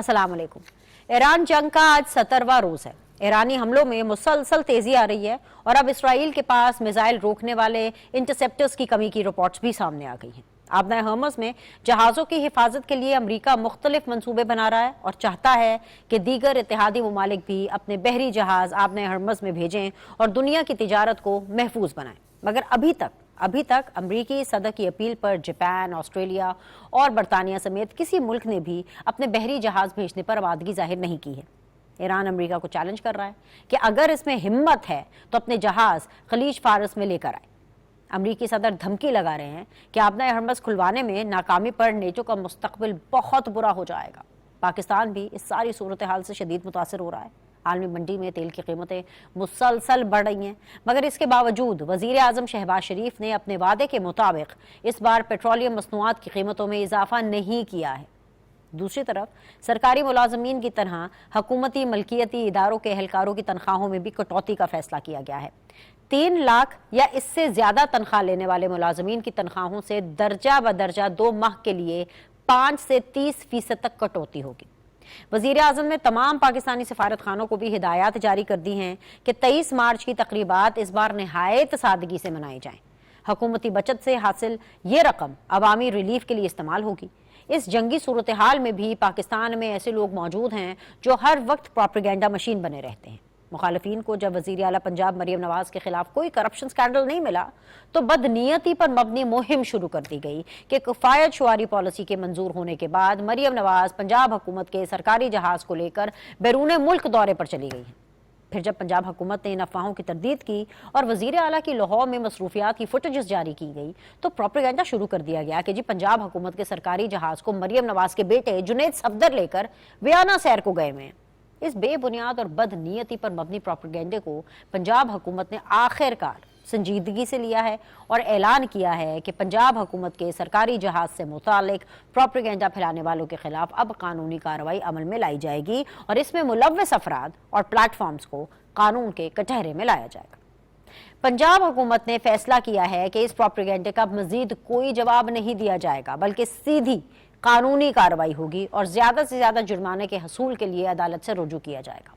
अस्सलाम वालेकुम। ईरान जंग का आज 17वां रोज है। ईरानी हमलों में मुसलसल तेजी आ रही है और अब इसराइल के पास मिसाइल रोकने वाले इंटरसेप्टर्स की कमी की रिपोर्ट्स भी सामने आ गई हैं। आबना हर्मस में जहाज़ों की हिफाजत के लिए अमरीका मुख्तलिफ मंसूबे बना रहा है और चाहता है कि दीगर इत्तेहादी ममालिक भी अपने बहरी जहाज़ आबना हर्मस में भेजें और दुनिया की तिजारत को महफूज बनाएं। मगर अभी तक अमरीकी सदर की अपील पर जापान, ऑस्ट्रेलिया और बरतानिया समेत किसी मुल्क ने भी अपने बहरी जहाज़ भेजने पर आमादगी जाहिर नहीं की है। ईरान अमरीका को चैलेंज कर रहा है कि अगर इसमें हिम्मत है तो अपने जहाज़ खलीज फारस में लेकर आए। अमरीकी सदर धमकी लगा रहे हैं कि आबना हर्मस खुलवाने में नाकामी पर नेटो का मुस्तकबिल बहुत बुरा हो जाएगा। पाकिस्तान भी इस सारी सूरत हाल से शदीद मुतासर हो रहा है। आलमी मंडी में तेल की कीमतें मुसलसल बढ़ रही हैं, मगर इसके बावजूद वज़ीर आज़म शहबाज शरीफ ने अपने वादे के मुताबिक इस बार पेट्रोलियम मसनूआत की कीमतों में इजाफा नहीं किया है। दूसरी तरफ सरकारी मुलाजमीन की तरह हुकूमती मलकियती इदारों के एहलकारों की तनख्वाहों में भी कटौती का फैसला किया गया है। 3 लाख या इससे ज्यादा तनख्वाह लेने वाले मुलाजमीन की तनख्वाहों से दर्जा बदर्जा 2 माह के लिए 5 से 30% तक कटौती होगी। वज़ीर आज़म ने तमाम पाकिस्तानी सफारत खानों को भी हिदायत जारी कर दी हैं कि 23 मार्च की तकरीबात इस बार निहायत सादगी से मनाई जाएं। हुकूमती बचत से हासिल ये रकम अवामी रिलीफ के लिए इस्तेमाल होगी। इस जंगी सूरत हाल में भी पाकिस्तान में ऐसे लोग मौजूद हैं जो हर वक्त प्रोपेगेंडा मशीन बने रहते हैं। मुखालिफिन को जब वज़ीर आला पंजाब मरियम नवाज के खिलाफ कोई करप्शन स्कैंडल नहीं मिला तो बदनीयती पर मबनी मुहिम शुरू कर दी गई कि किफायत शुआरी पॉलिसी के मंजूर होने के बाद मरियम नवाज पंजाब हुकूमत के सरकारी जहाज को लेकर बैरून मुल्क दौरे पर चली गई हैं। फिर जब पंजाब हुकूमत ने इन अफवाहों की तरदीद की और वज़ीर आला की लाहौर में मसरूफियात की फुटेजेस जारी की गई तो प्रोपेगेंडा शुरू कर दिया गया कि जी पंजाब हुकूमत के सरकारी जहाज को मरियम नवाज के बेटे जुनैद सफदर लेकर वियाना सैर को गए हुए हैं। इस बेबुनियाद और बदनीयती पर मबनी प्रोपेगेंडे को पंजाब हुकूमत ने आखिरकार संजीदगी से लिया है और ऐलान किया है कि पंजाब हुकूमत के सरकारी जहाज से मुतालिक प्रोपेगेंडा फैलाने वालों के खिलाफ अब कानूनी कार्रवाई अमल में लाई जाएगी और इसमें मुलव्वस अफराद और प्लेटफॉर्म्स को कानून के कटहरे में लाया जाएगा। पंजाब हुकूमत ने फैसला किया है कि इस प्रोपेगेंडे का मजीद कोई जवाब नहीं दिया जाएगा, बल्कि सीधी कानूनी कार्रवाई होगी और ज्यादा से ज्यादा जुर्माने के हसूल के लिए अदालत से रुजू किया जाएगा।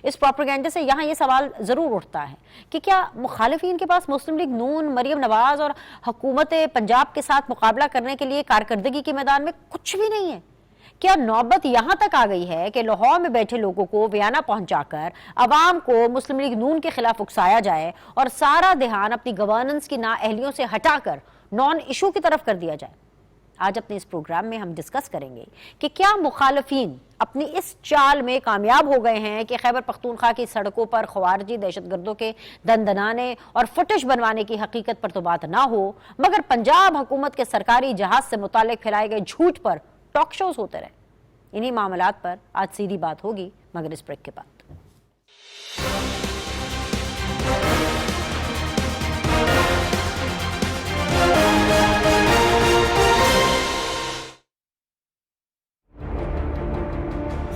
इस प्रोपेगेंडे से यहाँ ये सवाल जरूर उठता है कि क्या मुखालिफिन के पास मुस्लिम लीग नून, मरियम नवाज और हुकूमत पंजाब के साथ मुकाबला करने के लिए कारकर्दगी के मैदान में कुछ भी नहीं है? क्या नौबत यहाँ तक आ गई है कि लाहौर में बैठे लोगों को वियाना पहुंचाकर अवाम को मुस्लिम लीग नून के खिलाफ उकसाया जाए और सारा ध्यान अपनी गवर्नेंस की नाअहलियों से हटाकर नॉन इशू की तरफ कर दिया जाए? आज अपने इस प्रोग्राम में हम डिस्कस करेंगे कि क्या मुखालिफिन अपनी इस चाल में कामयाब हो गए हैं कि खैबर पख्तूनख्वा की सड़कों पर ख्वारिजी दहशतगर्दों के दंदनाने और फुटेज बनवाने की हकीकत पर तो बात ना हो, मगर पंजाब हुकूमत के सरकारी जहाज से मुतालिक फैलाए गए झूठ पर टॉक शोज होते रहे। इन्हीं मामलात पर आज सीधी बात होगी, मगर इस ब्रेक के बाद।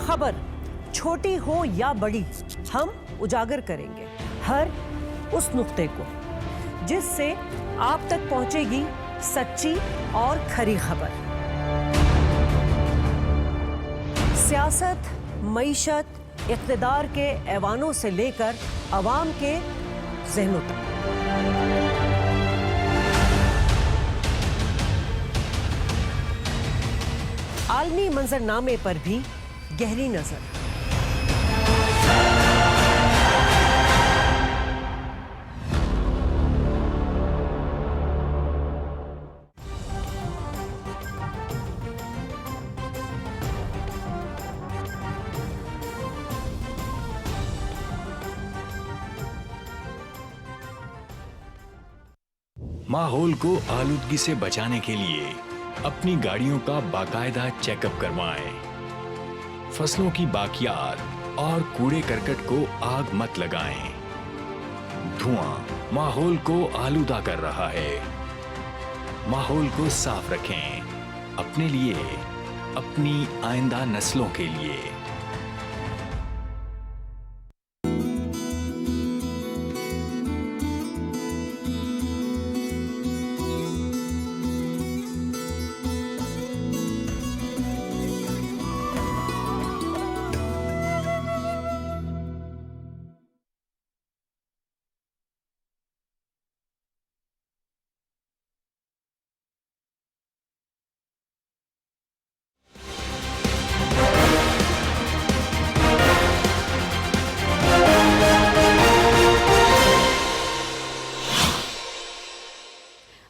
खबर छोटी हो या बड़ी, हम उजागर करेंगे हर उस नुक्ते को जिससे आप तक पहुंचेगी सच्ची और खरी खबर। सियासत, मईशत, इक़्तिदार के ऐवानों से लेकर अवाम के ज़हनों तक। आलमी मंजरनामे पर भी गहरी नजर। माहौल को आलूदगी से बचाने के लिए अपनी गाड़ियों का बाकायदा चेकअप करवाएं। फसलों की बाकियात और कूड़े करकट को आग मत लगाएं। धुआं माहौल को आलूदा कर रहा है। माहौल को साफ रखें, अपने लिए, अपनी आइंदा नस्लों के लिए।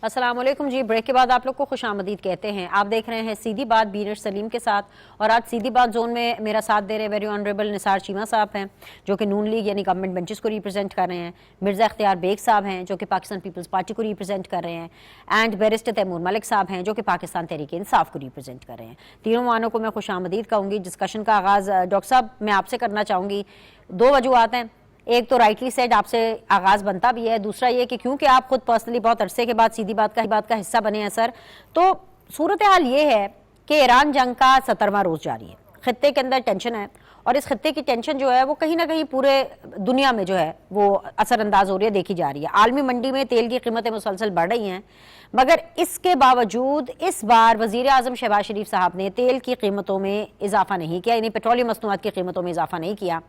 अस्सलाम वालेकुम जी। ब्रेक के बाद आप लोग को खुश आमदीद कहते हैं। आप देख रहे हैं सीधी बात बीनर सलीम के साथ, और आज सीधी बात जोन में मेरा साथ दे रहे वेरी ऑनरेबल निसार चीमा साहब हैं जो कि नून लीग यानी गवर्नमेंट बेंचेस को रिप्रेजेंट कर रहे हैं, मिर्ज़ा इख्तियार बेग साहब हैं जो कि पाकिस्तान पीपल्स पार्टी को रिप्रेजेंट कर रहे हैं, एंड बैरिस्टर तैमूर मलिक साहब हैं जो कि पाकिस्तान तहरीक इंसाफ को रिप्रेजेंट कर रहे हैं। तीनों मानों को मैं खुश आमदीद कहूँगी। डिस्कशन का आगाज़ डॉक्टर साहब मैं आपसे करना चाहूँगी। दो वजूहत हैं, एक तो राइटली सेड आपसे आगाज़ बनता भी है, दूसरा ये कि क्योंकि आप खुद पर्सनली बहुत अरसे के बाद सीधी बात का हिस्सा बने हैं सर, तो सूरत हाल ये है कि ईरान जंग का 70वां रोज़ जारी है, खत्ते के अंदर टेंशन है, और इस खत्ते की टेंशन जो है वो कहीं ना कहीं पूरे दुनिया में जो है वो असरअंदाज हो रही है, देखी जा रही है। आलमी मंडी में तेल की कीमतें मुसलसल बढ़ रही हैं, मगर इसके बावजूद इस बार वज़ीर आज़म शहबाज शरीफ साहब ने तेल की कीमतों में इजाफा नहीं किया, यानी पेट्रोलियम मसनूआत की कीमतों में इजाफा नहीं किया।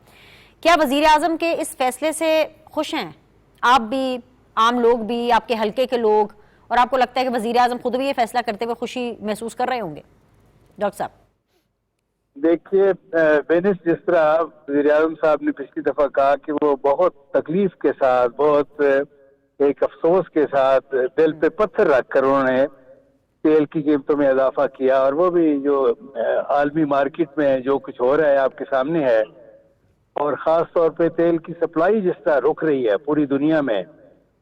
क्या वज़ीर आज़म के इस फैसले से खुश हैं आप भी, आम लोग भी, आपके हल्के के लोग, और आपको लगता है कि वज़ीर आज़म खुद भी ये फैसला करते हुए खुशी महसूस कर रहे होंगे? डॉक्टर साहब देखिए, बेनिस, जिस तरह वज़ीर आज़म साहब ने पिछली दफा कहा कि वो बहुत तकलीफ के साथ, बहुत एक अफसोस के साथ, दिल पे पत्थर रखकर उन्होंने तेल की कीमतों में इजाफा किया, और वो भी जो आलमी मार्केट में जो कुछ हो रहा है आपके सामने है, और ख़ास तौर पे तेल की सप्लाई जिस तरह रुक रही है पूरी दुनिया में,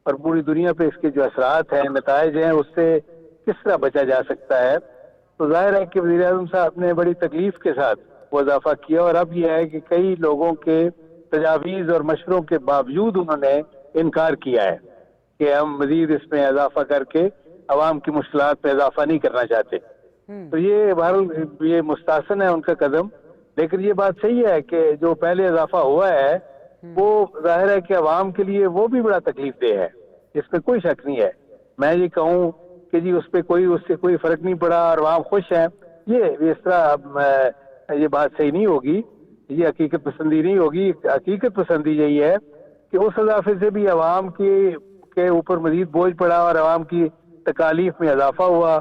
और पूरी दुनिया पे इसके जो असरात हैं, नताइज हैं, उससे किस तरह बचा जा सकता है, तो जाहिर है कि वज़ीर आज़म साहब ने बड़ी तकलीफ के साथ वो इजाफा किया। और अब यह है कि कई लोगों के तजावीज़ और मशवरों के बावजूद उन्होंने इनकार किया है कि हम मज़ीद इसमें इजाफा करके अवाम की मुश्किलात में इजाफा नहीं करना चाहते। तो ये बहरहाल ये मुस्तहसन है उनका कदम, लेकिन ये बात सही है कि जो पहले इजाफा हुआ है वो जाहिर है कि अवाम के लिए वो भी बड़ा तकलीफ दे है, इसमें कोई शक नहीं है। मैं ये कहूँ कि जी उससे कोई फर्क नहीं पड़ा और अवाम खुश है, ये इस तरह ये बात सही नहीं होगी, ये हकीकत पसंदी नहीं होगी। हकीकत पसंदी यही है कि उस इजाफे से भी अवाम के ऊपर मजीद बोझ पड़ा और अवाम की तकालीफ में इजाफा हुआ।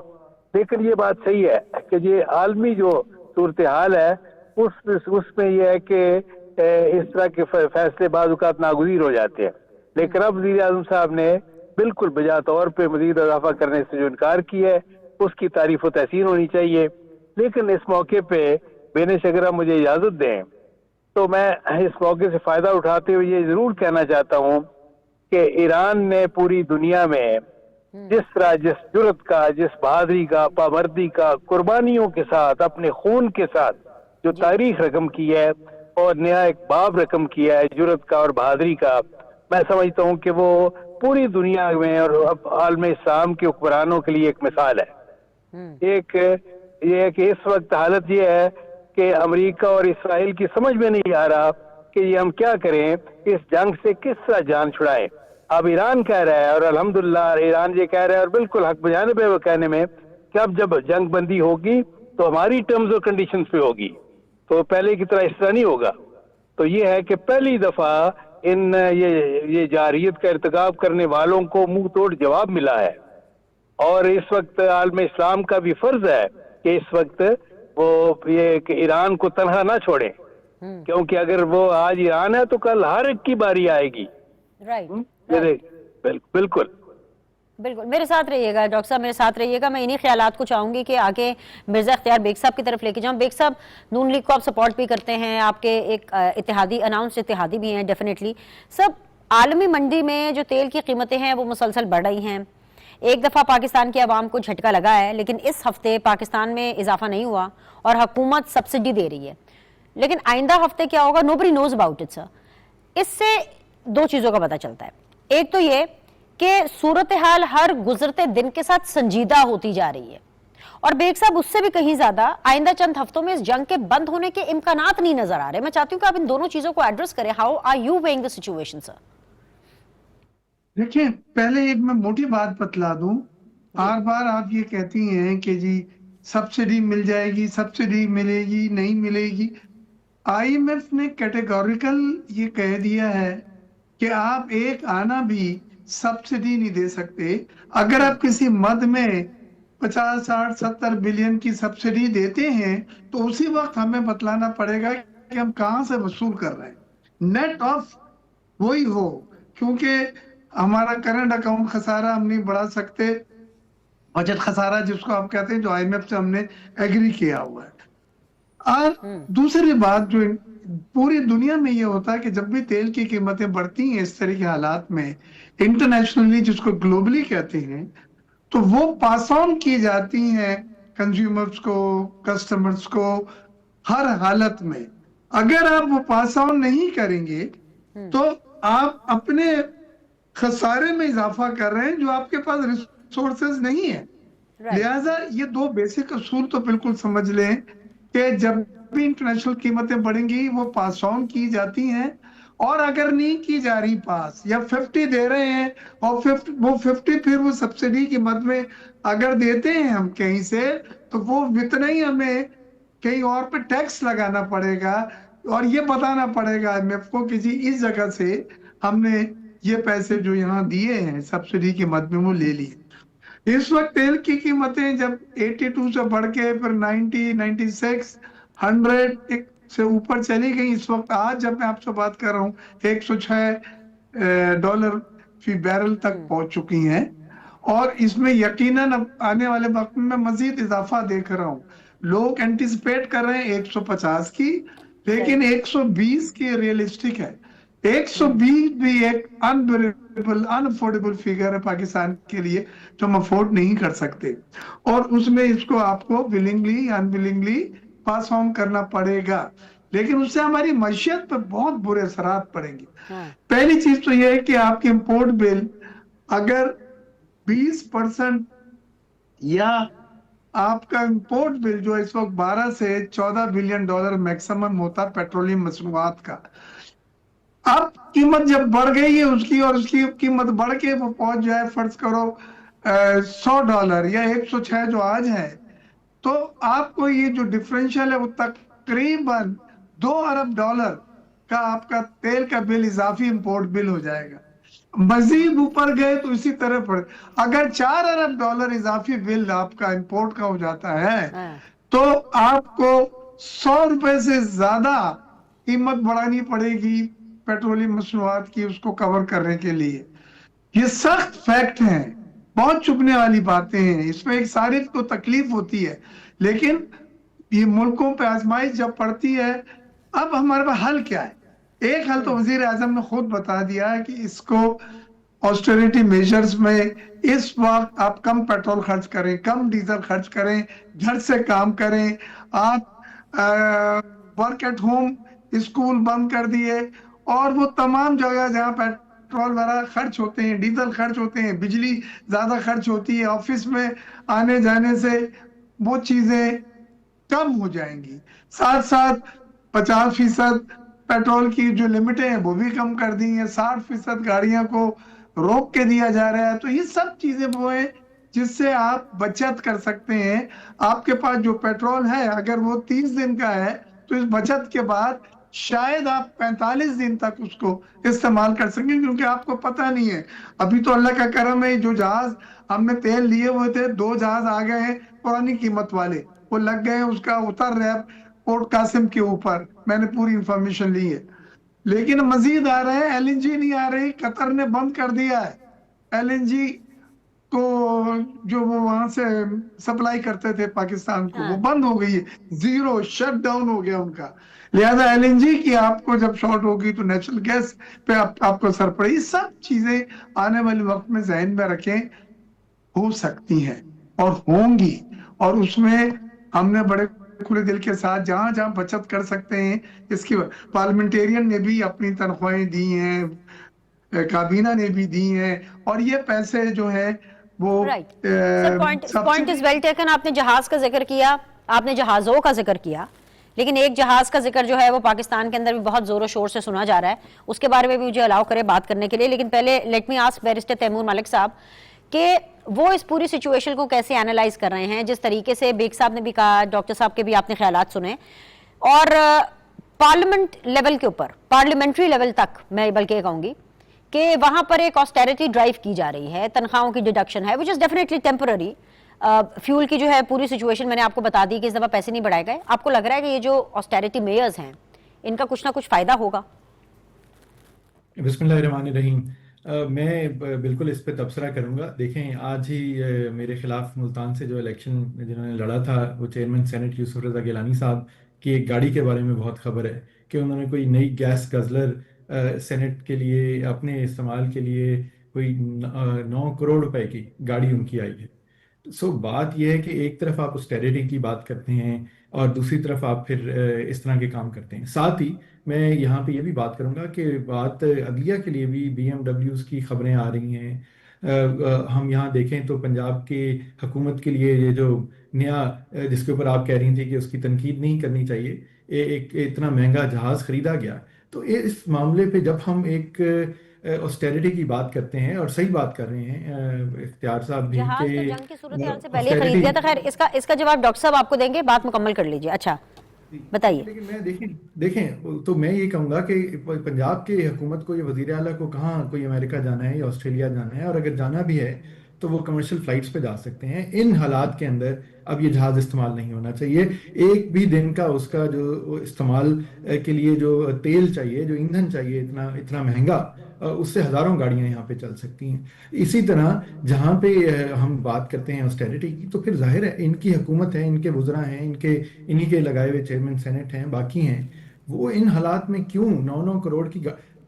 लेकिन ये बात सही है कि ये आलमी जो सूरत हाल है उसमें यह है कि इस तरह के फैसले बाज़ औक़ात नागुज़ीर हो जाते हैं। लेकिन अब वज़ीर आज़म साहब ने बिल्कुल बजा तौर पे मज़ीद इजाफा करने से जो इनकार किया है उसकी तारीफ़ व तहसीन होनी चाहिए। लेकिन इस मौके पे बेनिश, अगर आप मुझे इजाज़त दें तो मैं इस मौके से फ़ायदा उठाते हुए ये ज़रूर कहना चाहता हूँ कि ईरान ने पूरी दुनिया में जिस तरह, जिस जुर्रत का, जिस बहादुरी का, पामर्दी का, कुर्बानियों के साथ, अपने खून के साथ जो तारीख रकम की है और नया एक बाब रकम किया है जुर्रत का और बहादुरी का, मैं समझता हूँ कि वो पूरी दुनिया में और अब आलम इस्लाम के हुक्मरानों के लिए एक मिसाल है। एक ये है कि इस वक्त हालत ये है कि अमेरिका और इसराइल की समझ में नहीं आ रहा कि ये हम क्या करें, इस जंग से किस तरह जान छुड़ाएं। अब ईरान कह रहा है, और अल्हम्दुलिल्लाह ईरान ये कह रहा है, और बिल्कुल हक बजाने पे वो कहने में, कि अब जब जंग बंदी होगी तो हमारी टर्म्स और कंडीशंस पे होगी, तो पहले की तरह इस तरह नहीं होगा। तो ये है कि पहली दफा इन ये जारियत का इर्तिकाब करने वालों को मुंह तोड़ जवाब मिला है, और इस वक्त आलम इस्लाम का भी फर्ज है कि इस वक्त वो ये कि ईरान को तनहा ना छोड़े, क्योंकि अगर वो आज ईरान है तो कल हर एक की बारी आएगी। बिल्कुल बिल्कुल। मेरे साथ रहिएगा डॉक्टर साहब, मेरे साथ रहिएगा। मैं इन्हीं ख्यालात को चाहूंगी कि आगे मिर्ज़ा इख्तियार बेग साहब की तरफ लेके जाऊं। बेग साहब, नून लीग को आप सपोर्ट भी करते हैं, आपके एक इत्तेहादी, अनाउंस इत्तेहादी भी हैं डेफिनेटली। सब आलमी मंडी में जो तेल की कीमतें हैं वो मुसलसल बढ़ रही हैं। एक दफ़ा पाकिस्तान की आवाम को झटका लगा है, लेकिन इस हफ्ते पाकिस्तान में इजाफा नहीं हुआ और हुकूमत सब्सिडी दे रही है, लेकिन आइंदा हफ्ते क्या होगा, nobody knows about it sir. इससे दो चीज़ों का पता चलता है। एक तो ये कि सूरत हाल हर गुजरते दिन के साथ संजीदा होती जा रही है, और बेग साहब उससे भी कहीं ज्यादा आइंदा चंद हफ्तों में इस जंग के बंद होने के इम्कानात नहीं नजर आ रहे। मैं चाहती हूँ कि आप इन दोनों चीजों को एड्रेस करें। How are you weighing the situation sir? देखिए, पहले एक मैं मोटी बात बतला दूं। बार बार आप ये कहती हैं कि जी सब्सिडी मिल जाएगी, सब्सिडी मिलेगी, नहीं मिलेगी। IMF ने कैटेगोरिकल ये कह दिया है कि आप एक आना भी सब्सिडी नहीं दे सकते। अगर आप किसी मद में 50, 60, 70 बिलियन की सब्सिडी देते हैं तो उसी वक्त हमें बतलाना पड़ेगा कि हम कहां से वसूल कर रहे हैं। नेट ऑफ वही हो, क्योंकि हमारा करंट अकाउंट खसारा हम नहीं बढ़ा सकते, बजट खसारा जिसको आप कहते हैं, जो IMF से हमने एग्री किया हुआ है। और दूसरी बात जो पूरी दुनिया में ये होता है कि जब भी तेल की कीमतें बढ़ती हैं इस तरह के हालात में, इंटरनेशनली जिसको ग्लोबली कहते हैं, तो वो पास ऑन की जाती हैं कंज्यूमर्स को, कस्टमर्स को हर हालत में। अगर आप वो पास ऑन नहीं करेंगे तो आप अपने खसारे में इजाफा कर रहे हैं, जो आपके पास रिसोर्सेज नहीं है। लिहाजा ये दो बेसिक असूल तो बिल्कुल समझ लें कि जब भी इंटरनेशनल कीमतें बढ़ेंगी वो पास ऑन की जाती हैं, और अगर नहीं की जा रही पास, या 50 दे रहे हैं और 50 फिर वो सब्सिडी की मद में अगर देते हैं हम कहीं से, तो वो इतना ही हमें कहीं और पे टैक्स लगाना पड़ेगा और ये बताना पड़ेगा IMF को कि जी इस जगह से हमने ये पैसे जो यहाँ दिए हैं सब्सिडी की मद में वो ले लिए। इस वक्त तेल की कीमतें जब 82 से बढ़ के फिर 90, 96, 100 से ऊपर चली गई, इस वक्त आज जब मैं आपसे बात कर रहा हूँ $106 फी बैरल तक पहुंच चुकी हैं, और इसमें यकीनन अब आने वाले वक्त में मजीद इजाफा देख रहा हूँ। लोग एंटिसिपेट कर रहे हैं 150 की, लेकिन 120 की रियलिस्टिक है। 120 भी एक अनअफोर्डेबल फिगर है पाकिस्तान के लिए, जो हम अफोर्ड नहीं कर सकते, और उसमें इसको आपको विलिंगली अनविलिंगली पास ऑन करना पड़ेगा, लेकिन उससे हमारी मैशियत पर बहुत बुरे असरात पड़ेंगे। पहली चीज तो यह है कि आपकी इंपोर्ट बिल अगर 20% या आपका इंपोर्ट बिल जो इस वक्त 12 से 14 बिलियन डॉलर मैक्सिमम होता पेट्रोलियम मसनूआत का, अब कीमत जब बढ़ गई है उसकी, और उसकी कीमत बढ़ के वो पहुंच जाए फर्ज करो $100 या 106 जो आज है, तो आपको ये जो डिफरेंशियल है वो तकरीबन $2 अरब का आपका तेल का बिल इजाफी इंपोर्ट बिल हो जाएगा। मजीद ऊपर गए तो इसी तरह पड़े। अगर $4 अरब इजाफी बिल आपका इंपोर्ट का हो जाता है तो आपको $100 से ज्यादा कीमत बढ़ानी पड़ेगी पेट्रोलियम मसनूआत की उसको कवर करने के लिए। ये सख्त फैक्ट हैं, बहुत चुभने वाली बातें हैं, इसमें एक सारिफ को तकलीफ होती है, लेकिन ये मुल्कों पे आजमाइश जब पड़ती है, अब हमारे पास हल क्या है? एक हल तो वजीर आजम ने खुद बता दिया है कि इसको ऑस्टेरिटी मेजर्स में इस वक्त आप कम पेट्रोल खर्च करें, कम डीजल खर्च करें, घर से काम करें, आप वर्क एट होम स्कूल बंद कर दिए, और वो तमाम जगह जहाँ पेट्रोल वगैरह खर्च होते हैं, डीजल खर्च होते हैं, बिजली ज्यादा खर्च होती है, ऑफिस में आने जाने से वो चीजें कम हो जाएंगी। साथ साथ 50% पेट्रोल की जो लिमिटें हैं वो भी कम कर दी हैं, 60% गाड़ियों को रोक के दिया जा रहा है। तो ये सब चीजें वो है जिससे आप बचत कर सकते हैं। आपके पास जो पेट्रोल है अगर वो 30 दिन का है तो इस बचत के बाद शायद आप 45 दिन तक उसको इस्तेमाल कर सकें, क्योंकि आपको पता नहीं है। अभी तो अल्लाह का करम है, जो जहाज हमने तेल लिए हुए थे 2 जहाज आ गए हैं पुरानी कीमत वाले, वो लग गए, उसका उतर रहा है पोर्ट कासिम के ऊपर, मैंने पूरी इंफॉर्मेशन ली है। लेकिन मजीद आ रहे हैं, LNG नहीं आ रही, कतर ने बंद कर दिया है LNG को, जो वो वहां से सप्लाई करते थे पाकिस्तान को, वो बंद हो गई है, जीरो शट डाउन हो गया उनका। लिहाजा LNG की आपको जब शॉर्ट होगी तो नेचुरल गैस पे आपको असर पड़ेगी। सब चीजें आने वाले वक्त में जहन में रखें, हो सकती हैं और होंगी, और उसमें हमने बड़े खुले दिल के साथ जहां जहां बचत कर सकते हैं इसकी, पार्लियामेंटेरियन ने भी अपनी तनख्वाहें दी हैं, काबीना ने भी दी हैं, और ये पैसे जो है वो पॉइंट इज वेल टेकन। आपने जहाज का जिक्र किया, आपने जहाजों का जिक्र किया, लेकिन एक जहाज का जिक्र जो है वो पाकिस्तान के अंदर भी बहुत जोरों शोर से सुना जा रहा है, उसके बारे में भी मुझे अलाउ करें बात करने के लिए। लेकिन पहले let me ask barrister Taimur Malik साहब कि वो इस पूरी सिचुएशन को कैसे एनालाइज कर रहे हैं, जिस तरीके से बेग साहब ने भी कहा, डॉक्टर साहब के भी आपने ख्यालात सुने, और पार्लियामेंट लेवल के ऊपर, पार्लियामेंट्री लेवल तक मैं बल्कि कहूंगी कि वहां पर एक ऑस्टेरिटी ड्राइव की जा रही है, तनख्वाहों की डिडक्शन है, which is definitely temporary. Fuel की जो है पूरी सिचुएशन मैंने आपको बता दी कि इस दफा पैसे नहीं बढ़ाए गए। आपको लग रहा है कि ये जो ऑस्टेरिटी मेयर्स हैं इनका कुछ ना कुछ फायदा होगा? बिस्मिल्लाहिर्रहमानिर्रहीम। میں بالکل اس پہ تبصرہ کروں گا. دیکھیں آج ہی میرے خلاف ملتان سے جو الیکشن جنہوں نے لڑا تھا وہ چیئرمین سینٹ یوسف رضا گیلانی صاحب کی ایک گاڑی کے بارے میں بہت خبر ہے کہ انہوں نے کوئی نئی گیس گزلر سینٹ کے لیے اپنے استعمال کے لیے کوئی 9 کروڑ روپے کی گاڑی ان کی آئی ہے. سو بات یہ ہے کہ ایک طرف آپ اسٹیریٹی کی بات کرتے ہیں اور دوسری طرف آپ پھر اس طرح کے کام کرتے ہیں. ساتھ ہی میں یہاں پہ یہ بھی بات کروں گا کہ بات عدلیہ کے لیے بھی BMW کی خبریں آ رہی ہیں. ہم یہاں دیکھیں تو پنجاب کی حکومت کے لیے یہ جو نیا جس کے اوپر آپ کہہ رہی تھی کہ اس کی تنقید نہیں کرنی چاہیے, ایک اتنا مہنگا جہاز خریدا گیا. تو اس معاملے پہ جب ہم ایک آسٹیریٹی کی بات کرتے ہیں اور صحیح بات کر رہے ہیں اختیار صاحب بھی جہاز کہ تو جنگ کی صورتحال سے پہلے خرید گیا تھا. خیر اس کا جواب ڈاکٹر صاحب آپ کو دیں گے, بات مکمل کر لیجیے. اچھا بتائیے. لیکن میں دیکھیں تو میں یہ کہوں گا کہ پنجاب کی حکومت کو, یہ وزیر اعلیٰ کو کہاں کوئی امریکہ جانا ہے یا آسٹریلیا جانا ہے, اور اگر جانا بھی ہے تو وہ کمرشل فلائٹس پہ جا سکتے ہیں. ان حالات کے اندر اب یہ جہاز استعمال نہیں ہونا چاہیے. ایک بھی دن کا اس کا جو استعمال کے لیے جو تیل چاہیے, جو ایندھن چاہیے اتنا مہنگا, اس سے ہزاروں گاڑیاں یہاں پہ چل سکتی ہیں. اسی طرح جہاں پہ ہم بات کرتے ہیں آسٹیریٹی کی تو پھر ظاہر ہے ان کی حکومت ہے, ان کے وزراء ہیں, انہی کے لگائے ہوئے چیئرمین سینٹ ہیں, باقی ہیں, وہ ان حالات میں کیوں 9 کروڑ کی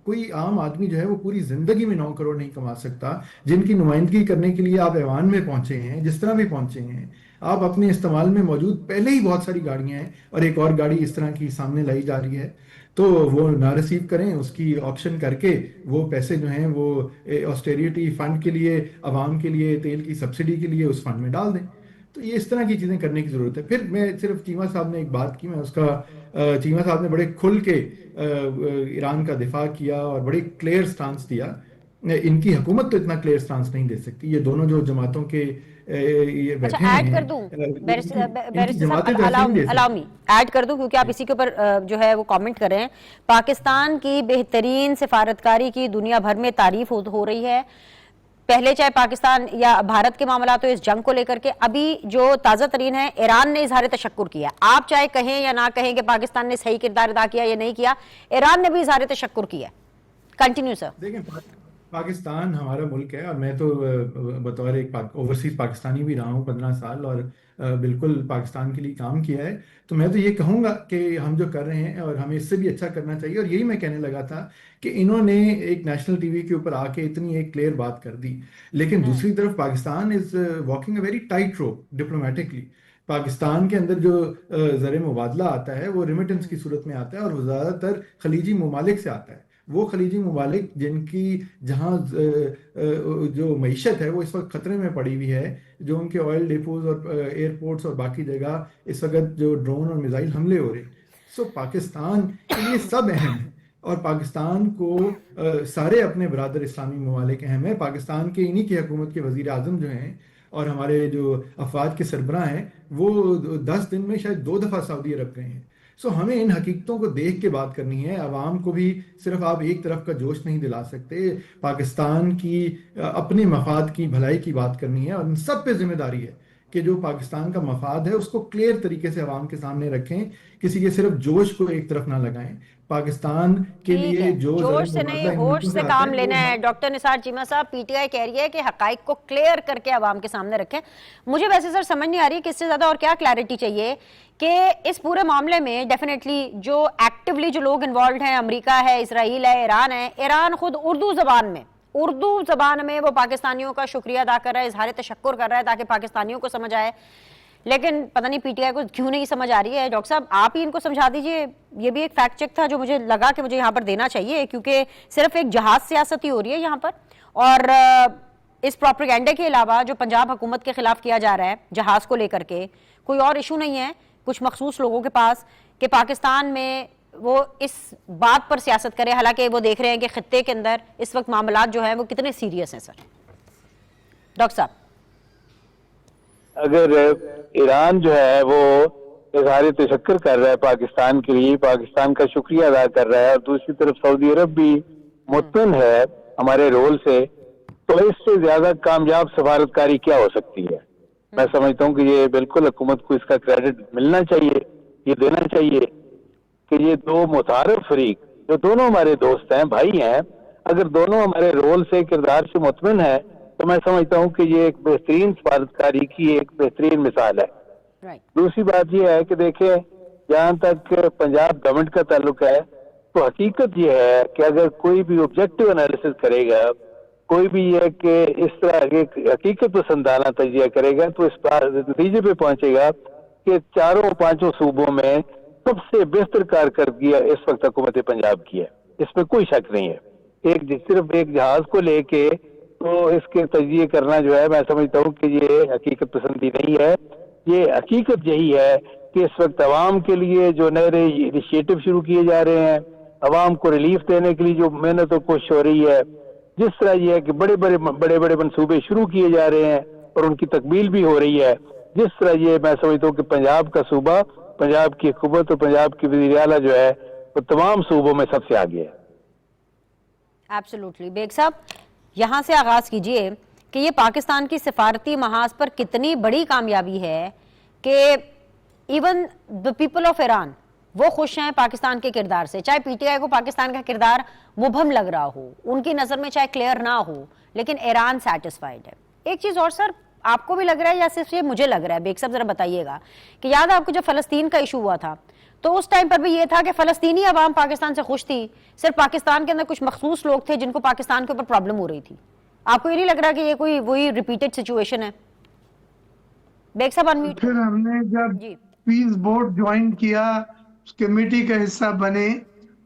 کوئی عام آدمی جو ہے وہ پوری زندگی میں 9 کروڑ نہیں کما سکتا. جن کی نمائندگی کرنے کے لیے آپ ایوان میں پہنچے ہیں, جس طرح بھی پہنچے ہیں, آپ اپنے استعمال میں موجود پہلے ہی بہت ساری گاڑیاں ہیں اور ایک اور گاڑی اس طرح کی سامنے لائی جا رہی ہے, تو وہ نہ ریسیو کریں, اس کی آکشن کر کے وہ پیسے جو ہیں وہ آسٹیریٹی فنڈ کے لیے, عوام کے لیے تیل کی سبسڈی کے لیے اس فنڈ میں ڈال دیں. تو یہ اس طرح کی چیزیں کرنے کی ضرورت ہے. پھر میں صرف چیمہ صاحب نے ایک بات کی, میں اس کا چیمہ صاحب نے بڑے کھل کے ایران کا دفاع کیا اور بڑی کلیئر سٹانس دیا. ان کی حکومت تو اتنا کلیئر سٹانس نہیں دے سکتی. یہ دونوں جو جماعتوں کے یہ بیٹھے ہیں, ایڈ کر دوں ایڈ کر دوں کیونکہ آپ اسی کے اوپر جو ہے وہ کامنٹ کر رہے ہیں. پاکستان کی بہترین سفارتکاری کی دنیا بھر میں تعریف ہو رہی ہے. پہلے چاہے پاکستان یا بھارت کے معاملات ہو اس جنگ کو لے کر کے, ابھی جو تازہ ترین ہے ایران نے اظہار تشکر کیا. آپ چاہے کہیں یا نہ کہیں کہ پاکستان نے صحیح کردار ادا کیا یا نہیں کیا, ایران نے بھی اظہار تشکر کیا. کنٹینیو سر. دیکھیں پاکستان ہمارا ملک ہے اور میں تو بطور ایک اوورسیز پاکستانی بھی رہا ہوں 15 سال اور بالکل پاکستان کے لیے کام کیا ہے. تو میں تو یہ کہوں گا کہ ہم جو کر رہے ہیں اور ہمیں اس سے بھی اچھا کرنا چاہیے. اور یہی میں کہنے لگا تھا کہ انہوں نے ایک نیشنل ٹی وی کے اوپر آ کے اتنی ایک کلیئر بات کر دی, لیکن دوسری طرف پاکستان از واکنگ اے ویری ٹائٹ روپ ڈپلومیٹکلی. پاکستان کے اندر جو زر مبادلہ آتا ہے وہ ریمیٹنس کی صورت میں آتا ہے اور وہ زیادہ تر خلیجی ممالک سے آتا ہے. وہ خلیجی ممالک جن کی جہاں جو معیشت ہے وہ اس وقت خطرے میں پڑی ہوئی ہے, جو ان کے آئل ڈیپوز اور ایئرپورٹس اور باقی جگہ اس وقت جو ڈرون اور میزائل حملے ہو رہے ہیں. سو پاکستان کے لیے سب اہم ہیں اور پاکستان کو سارے اپنے برادر اسلامی ممالک اہم ہیں. پاکستان کے انہی کی حکومت کے وزیر اعظم جو ہیں اور ہمارے جو افواج کے سربراہ ہیں وہ 10 دن میں شاید 2 دفعہ سعودی عرب گئے ہیں. سو ہمیں ان حقیقتوں کو دیکھ کے بات کرنی ہے. عوام کو بھی صرف آپ ایک طرف کا جوش نہیں دلا سکتے. پاکستان کی اپنے مفاد کی بھلائی کی بات کرنی ہے اور ان سب پہ ذمہ داری ہے کہ جو پاکستان کا مفاد ہے اس کو کلیئر طریقے سے عوام کے سامنے رکھیں, کسی کے صرف جوش کو ایک طرف نہ لگائیں. پاکستان کے لیے جوش سے نہیں ہوش سے کام لینا ہے. ڈاکٹر نثار چیمہ صاحب, پی ٹی آئی کہہ رہی ہے کہ حقائق کو کلیئر کر کے عوام کے سامنے رکھیں. مجھے ویسے سر سمجھ نہیں آ رہی کہ اس سے زیادہ اور کیا کلیئرٹی چاہیے کہ اس پورے معاملے میں ڈیفینیٹلی جو ایکٹیولی جو لوگ انوالوڈ ہیں, امریکہ ہے, اسرائیل ہے, ایران ہے. ایران خود اردو زبان میں وہ پاکستانیوں کا شکریہ ادا کر رہا ہے, اظہار تشکر کر رہا ہے تاکہ پاکستانیوں کو سمجھ آئے. لیکن پتہ نہیں پی ٹی آئی کو کیوں نہیں سمجھ آ رہی ہے. ڈاکٹر صاحب آپ ہی ان کو سمجھا دیجئے. یہ بھی ایک فیکٹ چیک تھا جو مجھے لگا کہ مجھے یہاں پر دینا چاہیے, کیونکہ صرف ایک جہاز سیاستی ہو رہی ہے یہاں پر, اور اس پروپیگنڈے کے علاوہ جو پنجاب حکومت کے خلاف کیا جا رہا ہے جہاز کو لے کر کے, کوئی اور ایشو نہیں ہے کچھ مخصوص لوگوں کے پاس کہ پاکستان میں وہ اس بات پر سیاست کرے, حالانکہ وہ دیکھ رہے ہیں کہ خطے کے اندر اس وقت معاملات جو ہیں وہ کتنے سیریس ہیں. سر ڈاکٹر صاحب, اگر ایران جو ہے وہ اظہار تشکر کر رہا ہے پاکستان کے لیے, پاکستان کا شکریہ ادا کر رہا ہے, اور دوسری طرف سعودی عرب بھی مطمئن ہے ہمارے رول سے, تو اس سے زیادہ کامیاب سفارتکاری کیا ہو سکتی ہے؟ میں سمجھتا ہوں کہ یہ بالکل حکومت کو اس کا کریڈٹ ملنا چاہیے, یہ دینا چاہیے کہ یہ دو متعارف فریق جو دونوں ہمارے دوست ہیں, بھائی ہیں, اگر دونوں ہمارے رول سے کردار سے مطمئن ہے تو میں سمجھتا ہوں کہ یہ ایک بہترین سفارتکاری کی ایک بہترین مثال ہے. دوسری بات یہ ہے کہ دیکھیں جہاں تک پنجاب گورنمنٹ کا تعلق ہے تو حقیقت یہ ہے کہ اگر کوئی بھی آبجیکٹو انالیسس کرے گا, کوئی بھی یہ کہ اس طرح حقیقت پسندانہ تجزیہ کرے گا تو اس نتیجے پہ پہنچے گا کہ 4-5 صوبوں میں سب سے بہتر کارکردگی اس وقت حکومت پنجاب کی ہے, اس میں کوئی شک نہیں ہے. صرف ایک جہاز کو لے کے تو اس کے تجزیے کرنا جو ہے میں سمجھتا ہوں کہ یہ حقیقت پسندی نہیں ہے. یہ حقیقت یہی ہے کہ اس وقت عوام کے لیے جو نئے انیشیٹو شروع کیے جا رہے ہیں, عوام کو ریلیف دینے کے لیے جو محنت اور کوشش ہو رہی ہے, جس طرح یہ ہے کہ بڑے بڑے منصوبے شروع کیے جا رہے ہیں اور ان کی تکمیل بھی ہو رہی ہے, جس طرح یہ میں سمجھتا ہوں کہ پنجاب کا صوبہ, پنجاب کی حکومت اور پنجاب کی وزیر اعلیٰ جو ہے وہ تمام صوبوں میں سب سے آگے ہے. ایبسولوٹلی. بیگ صاحب یہاں سے آغاز کیجئے کہ یہ پاکستان کی سفارتی محاذ پر کتنی بڑی کامیابی ہے کہ even the people of Iran وہ خوش ہیں پاکستان کے کردار سے, چاہے پی ٹی آئی کو پاکستان کا کردار مبہم لگ رہا ہو, ان کی نظر میں چاہے کلیئر نہ ہو, لیکن ایران سیٹسفائیڈ ہے. ایک چیز اور سر, آپ کو بھی لگ رہا ہے یا صرف یہ مجھے لگ رہا ہے؟ بیگ صاحب ذرا بتائیے گا کہ یاد ہے آپ کو جب فلسطین کا ایشو ہوا تھا تو اس ٹائم پر بھی یہ تھا کہ فلسطینی عوام پاکستان سے خوش تھی, صرف پاکستان کے اندر کچھ مخصوص لوگ تھے جن کو پاکستان کے اوپر پرابلم ہو رہی تھی. آپ کو یہ نہیں لگ رہا کہ یہ کوئی وہی ریپیٹڈ سچویشن ہے؟ بیگ صاحب انمیوٹ. پھر ہم نے جب پیس بورڈ جوائن کیا, اس کمیٹی کا حصہ بنے,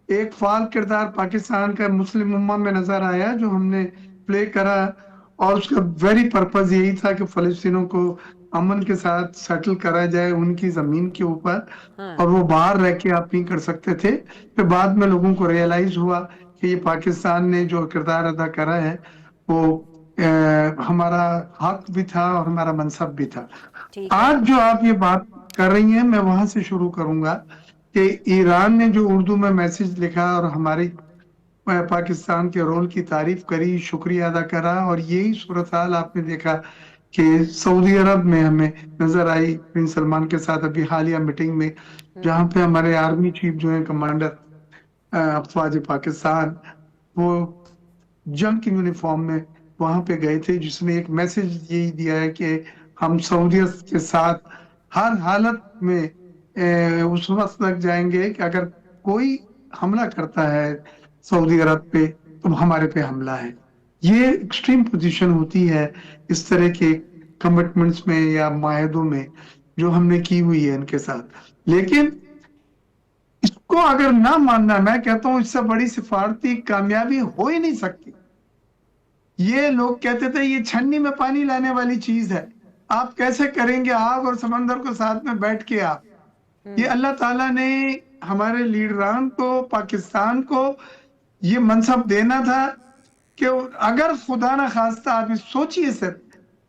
ایک فعال کردار پاکستان کا مسلم امہ میں نظر آیا جو ہم نے پلے کرا, اور اس کا ویری پرپز یہی تھا کہ فلسطینوں کو امن کے ساتھ سیٹل کرا جائے ان کی زمین کے اوپر, اور وہ باہر رہ کے آپ نہیں کر سکتے تھے. پھر بعد میں لوگوں کو ریئلائز ہوا کہ یہ پاکستان نے جو کردار ادا کرا ہے وہ ہمارا حق بھی تھا اور ہمارا منصب بھی تھا. آج جو آپ یہ بات کر رہی ہیں میں وہاں سے شروع کروں گا کہ ایران نے جو اردو میں میسج لکھا اور ہماری پاکستان کے رول کی تعریف کری, شکریہ ادا کرا, اور یہی صورتحال آپ نے دیکھا کہ سعودی عرب میں ہمیں نظر آئی پرنس سلمان کے ساتھ ابھی حالیہ میٹنگ میں, جہاں پہ ہمارے آرمی چیف جو ہیں کمانڈر افواج پاکستان وہ جنگ کی یونیفارم میں وہاں پہ گئے تھے, جس نے ایک میسج یہی دیا ہے کہ ہم سعودیت کے ساتھ ہر حالت میں اس وقت تک جائیں گے کہ اگر کوئی حملہ کرتا ہے سعودی عرب پہ تو ہمارے پہ حملہ ہے. یہ ایکسٹریم پوزیشن ہوتی ہے اس طرح کے کمٹمنٹس میں یا معاہدوں میں جو ہم نے کی ہوئی ہے ان کے ساتھ. لیکن اس کو اگر نہ ماننا, میں کہتا ہوں اس سے بڑی سفارتی کامیابی ہو ہی نہیں سکتی. یہ لوگ کہتے تھے یہ چھنی میں پانی لانے والی چیز ہے, آپ کیسے کریں گے آگ اور سمندر کو ساتھ میں بیٹھ کے آپ. یہ اللہ تعالیٰ نے ہمارے لیڈران کو, پاکستان کو یہ منصب دینا تھا کہ اگر خدا نہ خواستہ آپ سوچئے سر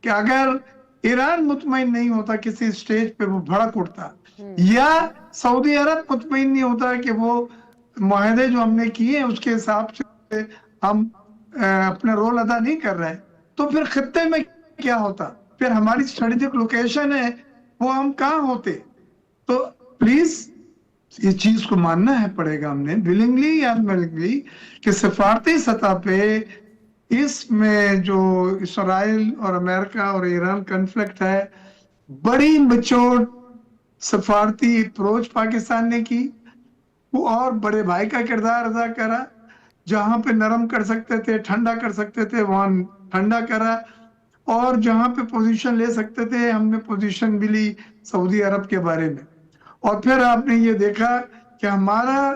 کہ اگر ایران مطمئن نہیں ہوتا کسی سٹیج پہ وہ بھڑک اٹھتا, یا سعودی عرب مطمئن نہیں ہوتا کہ وہ معاہدے جو ہم نے کیے ہیں اس کے حساب سے ہم اپنا رول ادا نہیں کر رہے, تو پھر خطے میں کیا ہوتا, پھر ہماری اسٹریٹجک لوکیشن ہے وہ ہم کہاں ہوتے. تو پلیز یہ چیز کو ماننا ہے پڑے گا ہم نے ولنگلی یا انولنگلی کہ سفارتی سطح پہ اس میں جو اسرائیل اور امریکہ اور ایران کنفلکٹ ہے, بڑی میچور سفارتی اپروچ پاکستان نے کی, وہ اور بڑے بھائی کا کردار ادا کرا, جہاں پہ نرم کر سکتے تھے ٹھنڈا کر سکتے تھے وہاں ٹھنڈا کرا, اور جہاں پہ پوزیشن لے سکتے تھے ہم نے پوزیشن بھی لی سعودی عرب کے بارے میں. اور پھر آپ نے یہ دیکھا کہ ہمارا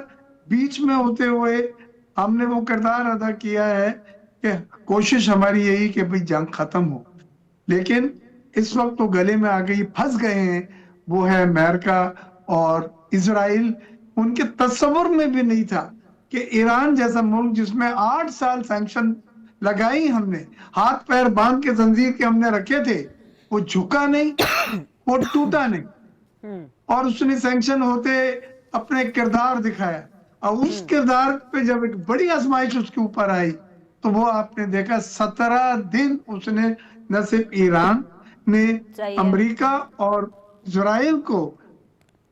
بیچ میں ہوتے ہوئے ہم نے وہ کردار ادا کیا ہے کہ کوشش ہماری یہی کہ بھئی جنگ ختم ہو, لیکن اس وقت تو گلے میں آ گئی, پھنس گئے ہیں, وہ ہے امریکہ اور اسرائیل. ان کے تصور میں بھی نہیں تھا کہ ایران جیسا ملک جس میں 8 سال سینکشن لگائی ہم نے, ہاتھ پیر باندھ کے زنجیر کے ہم نے رکھے تھے, وہ جھکا نہیں, وہ ٹوٹا نہیں, اور اس نے سینکشن ہوتے اپنے کردار دکھایا. اور اس کردار پہ جب ایک بڑی آزمائش اس کے اوپر آئی تو وہ آپ نے دیکھا 17 دن اس نے نہ صرف ایران نے امریکہ اور اسرائیل کو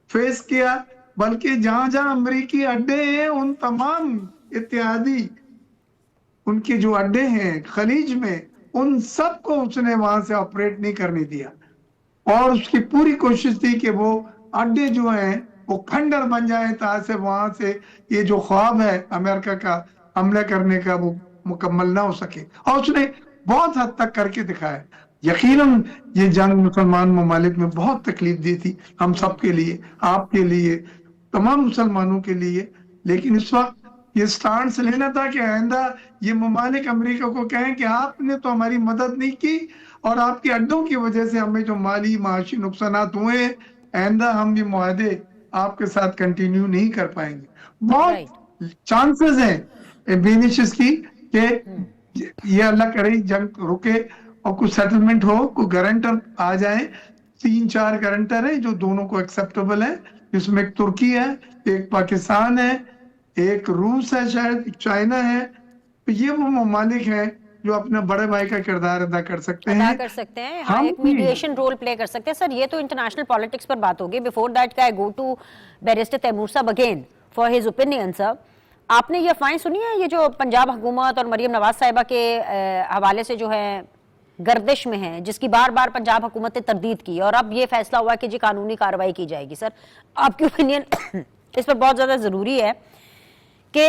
فیس کیا, بلکہ جہاں جہاں امریکی اڈے ہیں ان تمام اتحادی उनके जो अड्डे हैं खलीज में, उन सब को उसने वहां से ऑपरेट नहीं करने दिया, और उसकी पूरी कोशिश थी कि वो अड्डे जो हैं वो खंडर बन जाए, ताकि वहां से ये जो ख्वाब है अमेरिका का हमला करने का वो मुकम्मल ना हो सके, और उसने बहुत हद तक करके दिखाया। यकीनन ये जंग मुसलमान ममालिक में बहुत तकलीफ दी थी, हम सब के लिए, आपके लिए, तमाम मुसलमानों के लिए। लेकिन इस वक्त ये स्टांस लेना था कि आइंदा ये ममालिक अमेरिका को कहें कि आपने तो हमारी मदद नहीं की, और आपके अड्डों की वजह से हमें जो माली माशी नुकसानात हुए, आइंदा हम ये मुआहदे आपके साथ कंटिन्यू नहीं कर पाएंगे। बहुत चांसेस हैं बेनिशिस की कि ये अल्लाह करे जंग रुके और कुछ सेटलमेंट हो, कोई गारंटर आ जाए। 3-4 गारंटर है जो दोनों को एक्सेप्टेबल है, जिसमें एक तुर्की है, एक पाकिस्तान है, एक रूस है, शायद एक चाइना है। तो ये वो ममालिक हैं जो अपना बड़े भाई का किरदार अदा कर सकते हैं, हाँ, एक मीडिएशन रोल प्ले कर सकते हैं। सर ये तो इंटरनेशनल पॉलिटिक्स पर बात होगी। Before that I go to barrister Taimur साहब again for his opinion. Sir आपने ये अफवाहें सुनी है ये जो पंजाब हुकूमत और मरियम नवाज साहिबा के हवाले से जो है गर्दिश में है, जिसकी बार बार पंजाब हुकूमत ने तरदीद की, और अब ये फैसला हुआ कि जी कानूनी कार्रवाई की जाएगी। सर आपकी ओपिनियन इस पर बहुत ज्यादा जरूरी है कि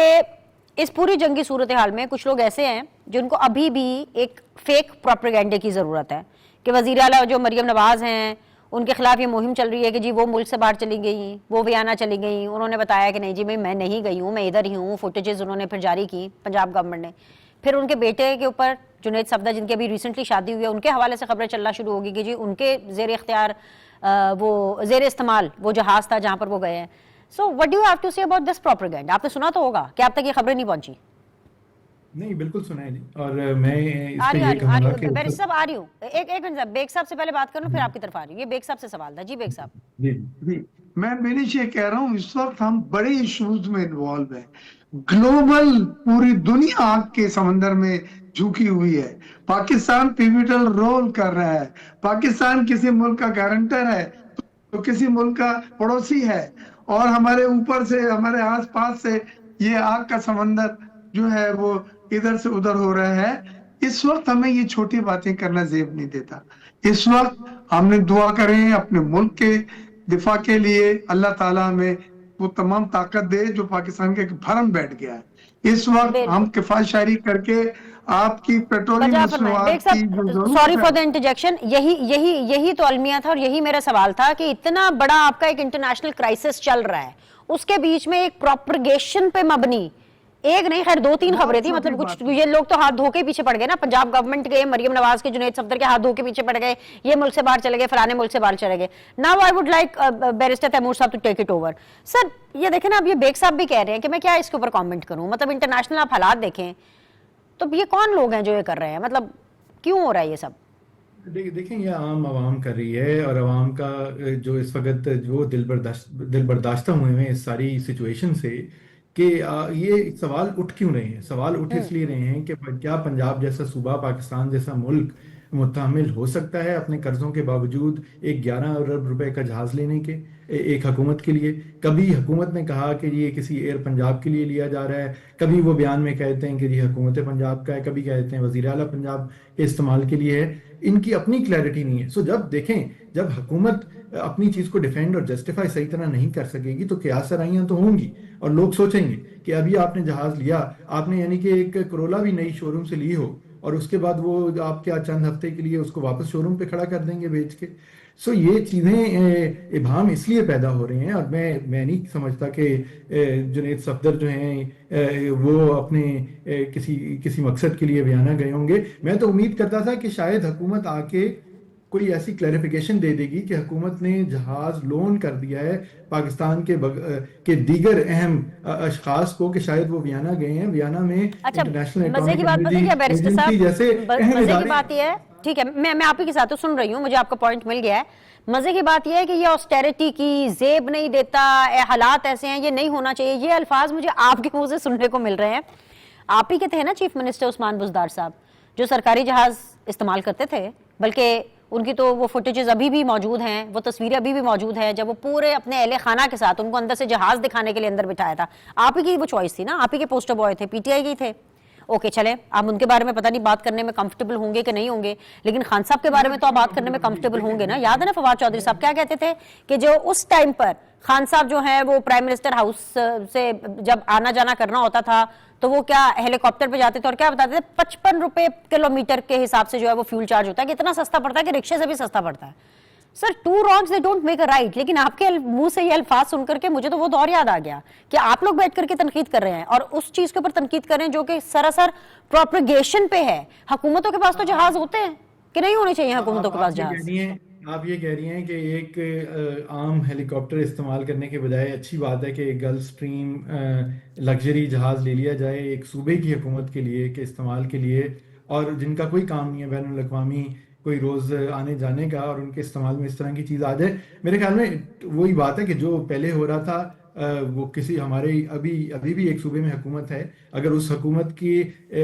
इस पूरी जंगी सूरत हाल में कुछ लोग ऐसे हैं जिनको अभी भी एक फेक प्रोपेगेंडे की जरूरत है कि वजीर आला जो मरियम नवाज हैं उनके खिलाफ ये मुहिम चल रही है कि जी वो मुल्क से बाहर चली गई, वो वियना चली गई, उन्होंने बताया कि नहीं जी मैं नहीं गई हूँ, मैं इधर ही हूँ। फुटेजेस उन्होंने फिर जारी की पंजाब गवर्नमेंट ने। फिर उनके बेटे के ऊपर जुनैद सफदर, जिनकी अभी रिसेंटली शादी हुई है, उनके हवाले से खबरें चलना शुरू होगी कि जी उनके जेर इख्तियार वो जेर इस्तेमाल वो जहाज था जहाँ पर वो गए हैं। So what do you have to say about this propaganda? आपने सुना तो होगा कि आप तक ये खबरें नहीं पहुंची? नहीं, बिल्कुल सुना है नहीं। और मैं इस पे ये कहूंगा कि बैरिस्टर साहब आ रही हूँ, एक मिनट साहब, बेग साहब से पहले बात कर लूं फिर आपकी तरफ आ रही हूँ। ये बेग साहब से सवाल था। जी बेग साहब। जी मैं बेनिश ये कह रहा हूँ, इस वक्त हम बड़े इश्यूज में इन्वॉल्व हैं। ग्लोबल पूरी दुनिया आग के समंदर में झुकी हुई है। पाकिस्तान पिवटल रोल कर रहा है। पाकिस्तान किसी मुल्क का गारंटर है तो किसी मुल्क का पड़ोसी है, और हमारे ऊपर से हमारे आसपास से ये आग का समंदर जो है वो इधर से उधर हो रहा है। इस वक्त हमें ये छोटी बातें करना जेब नहीं देता। इस वक्त हमने दुआ करें अपने मुल्क के दिफा के लिए, अल्लाह ताला हमें वो तमाम ताकत दे जो पाकिस्तान के भरम बैठ गया है। इस वक्त हम किफायत शायरी करके आपकी पेट्रोलियम मसनूआत की जो जरूरत सॉरी फॉर द इंटरजेक्शन, यही तो अलमिया था और यही मेरा सवाल था कि इतना बड़ा आपका एक इंटरनेशनल क्राइसिस चल रहा है, उसके बीच में एक प्रोपगेशन पे मबनी एक नहीं खैर 2-3 खबरें थी, मतलब कुछ ये लोग तो हाथ धो के पीछे पड़ गए ना। पंजाब गवर्नमेंट गए, मरियम नवाज के, जुनैद सफदर के हाथ धो के पीछे पड़ गए, ये मुल्क से बाहर चले गए, फलाने मुल्क से बाहर चले गए। Now I would like barrister Taimur साहब to take it over. Sir ये देखें ना, अब ये बेग साहब भी कह रहे हैं कि मैं क्या इसके ऊपर कॉमेंट करूं, मतलब इंटरनेशनल आप हालात देखें तो ये कौन लोग हैं जो ये कर रहे हैं, मतलब क्यों हो रहा है ये सब? देखें ये आवाम कर रही है, और आवाम का जो इस वक्त जो दिल बर्दाश्त हुए हैं इस सारी सिचुएशन से कि ये सवाल उठ क्यों रहे हैं। सवाल उठ इसलिए रहे हैं कि क्या पंजाब जैसा सूबा, पाकिस्तान जैसा मुल्क मुतहमिल हो सकता है अपने कर्जों के बावजूद एक 11 अरब रुपए का जहाज लेने के एक हुकूमत के लिए। कभी हुकूमत ने कहा कि ये किसी एयर पंजाब के लिए लिया जा रहा है, कभी वो बयान में कहते हैं कि ये हुकूमत पंजाब का है, कभी कहते हैं वज़ीर आला पंजाब के इस्तेमाल के लिए है। इनकी अपनी क्लैरिटी नहीं है। सो जब देखें, जब हुकूमत अपनी चीज को डिफेंड और जस्टिफाई सही तरह नहीं कर सकेगी तो क्या सराइयां तो होंगी, और लोग सोचेंगे कि अभी आपने जहाज लिया, आपने यानी कि एक करोला भी नई शोरूम से ली हो, और उसके बाद वो आपके चंद हफ्ते के लिए उसको वापस शोरूम पे खड़ा कर देंगे बेच के। सो ये चीज़ें इबाम इसलिए पैदा हो रही हैं, और मैं नहीं समझता कि जुनैद सफदर जो हैं वो अपने किसी मकसद के लिए वियना गए होंगे। मैं तो उम्मीद करता था कि शायद हुकूमत आके कोई ऐसी क्लैरिफिकेशन दे देगी कि हुकूमत ने जहाज लोन कर दिया है पाकिस्तान के दीगर अहम अशखास को, कि शायद वो वियना गए हैं, वियना में इंटरनेशनल मजे की बात पता है क्या बैरिस्टर साहब, मजे की बात ये है, ठीक है मैं आप ही के साथ सुन रही हूँ, मुझे आपका पॉइंट मिल गया है। मजे की बात यह है कि ये ऑस्टेरिटी की जेब नहीं देता, हालात ऐसे हैं, ये नहीं होना चाहिए, ये अल्फाज मुझे आपके मुंह से सुनने को मिल रहे हैं। आप ही के थे ना चीफ मिनिस्टर उस्मान बुज़दार साहब, जो सरकारी जहाज इस्तेमाल करते थे, बल्कि उनकी तो वो फुटेजेस अभी भी मौजूद हैं, वो तस्वीरें अभी भी मौजूद हैं, जब वो पूरे अपने अहले खाना के साथ उनको अंदर से जहाज दिखाने के लिए अंदर बिठाया था। आप ही की वो चॉइस थी ना, आप ही के पोस्टर बॉय थे, पीटीआई के थे, ओके चले, आप उनके बारे में पता नहीं बात करने में कंफर्टेबल होंगे कि नहीं होंगे, लेकिन खान साहब के बारे में तो आप बात करने में कंफर्टेबल होंगे ना। याद है ना फवाद चौधरी साहब क्या कहते थे कि जो उस टाइम पर खान साहब जो है वो प्राइम मिनिस्टर हाउस से जब आना जाना करना होता था तो वो क्या हेलीकॉप्टर पे जाते थे और क्या बताते थे 55 रुपए किलोमीटर के हिसाब से जो है वो फ्यूल चार्ज होता है, कि इतना सस्ता पड़ता है कि रिक्शे से भी सस्ता पड़ता है। Sir, two wrongs they don't make a right, लेकिन आपके मुंह से ये अल्फाज सुनकर के मुझे तो वो दौर याद आ गया कि आप लोग बैठ करके तनकीद कर रहे हैं और उस चीज के ऊपर तनकीद कर रहे हैं जो कि सरासर प्रोपगेशन पे है। हुकूमतों के पास तो जहाज होते हैं कि नहीं होने चाहिए हुकूमतों के पास जहाज? आप ये कह रही हैं कि एक आम हेलीकॉप्टर इस्तेमाल करने के बजाय अच्छी बात है कि गल्फ स्ट्रीम लग्जरी जहाज ले लिया जाए एक सूबे की हुकूमत के लिए के इस्तेमाल के लिए, और जिनका कोई काम नहीं है बैनुल अक़वामी कोई रोज़ आने जाने का, और उनके इस्तेमाल में इस तरह की चीज़ आ जाए। मेरे ख्याल में वही बात है कि जो पहले हो रहा था वो किसी हमारे अभी भी एक सूबे में हुकूमत है, अगर उस हुकूमत की